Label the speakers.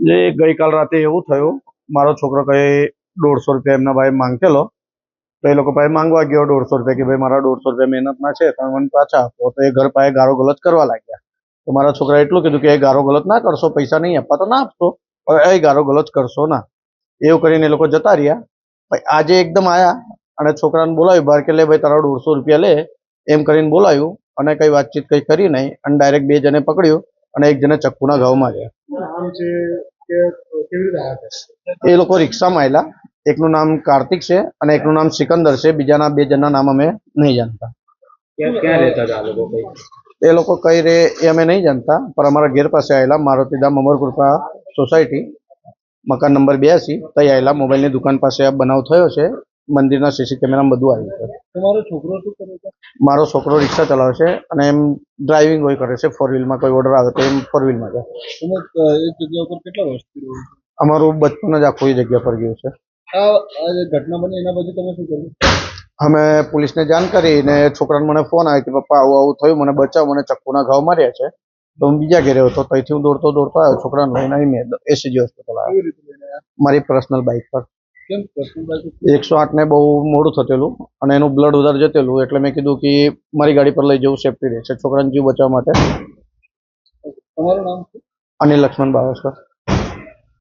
Speaker 1: જે ગઈકાલ રાતે એવું થયું, મારો છોકરો કઈ 150 રૂપિયા એમના ભાઈ માંગેલો, તો એ લોકો પાસે માંગવા ગયો 150 રૂપિયા કે ભાઈ મારા 150 રૂપિયા મહેનતના છે, તમે મને પાછા આપો. તો એ ઘર પાસે ગારો ગલત કરવા લાગ્યા. તો મારા છોકરાએ એટલું કીધું કે એ ગારો ગલત ના કરશો, પૈસા નહીં આપવા તો ના આપશો, એ ગારો ગલત કરશો ના. એવું કરીને એ લોકો જતા રહ્યા. ભાઈ આજે એકદમ આયા અને છોકરાને બોલાવ્યું બહાર કે લે ભાઈ તારા 150 રૂપિયા લે, એમ કરીને બોલાવ્યું અને કઈ વાતચીત કઈ કરી નહીં અને ડાયરેક્ટ 2 જણે પકડ્યું અને એક જણે ચક્કુના ઘાવ માર્યા. એ લોકો રિક્ષામાં આવેલા. એકનું નામ કાર્તિક છે અને એકનું નામ સિકંદર છે. બીજાના 2 જણના નામ અમે નહીં જાણતા. એ લોકો કઈ રે એ અમે નહીં જાણતા, પણ અમારા ઘેર પાસે આવેલા. મારુતિધામ અમરકૃપા સોસાયટી, મકાન નંબર 82, ત્યાં આવેલા. મોબાઈલની દુકાન પાસે આ બનાવ થયો છે. મંદિરના સીસી કેમેરામાં બધું આવ્યું છે.
Speaker 2: તમારો છોકરો શું કરે છે?
Speaker 1: મારો છોકરો રિક્ષા ચલાવે છે અને એમ ડ્રાઇવિંગ હોય કરે છે. 4 વ્હીલમાં કોઈ ઓર્ડર આવે તો એમ 4 વ્હીલમાં જાય.
Speaker 2: એક જગ્યા ઉપર કેટલા વર્ષથી રહ્યો છે?
Speaker 1: અમારું બચપન જ આખું એ જગ્યા પર ગયું છે.
Speaker 2: આ ઘટના બની એના પછી તમે શું કર્યું?
Speaker 1: અમે પોલીસને જાણ કરીને છોકરાને મને ફોન આવ્યો કે પપ્પા આવું આવું થયું, મને બચાવ, મને ચક્કુના ઘાવ માર્યા છે. તો હું બીજા ઘેરે હતો, ત્યાંથી હું દોડતો આવ્યો. છોકરાને લઈને આવી મેં એસસીજી હોસ્પિટલ આવ્યો મારી પર્સનલ બાઇક પર. 108 ને બહુ મોડું થયેલું અને એનું બ્લડ વધારે જતેલું, એટલે મેં કીધું કે મારી ગાડી પર લઈ જવું સેફટી રહેશે છોકરાને જીવ બચાવવા માટે.
Speaker 2: તમારું નામ?
Speaker 1: અનિલ લક્ષ્મણ બાવસ્કર.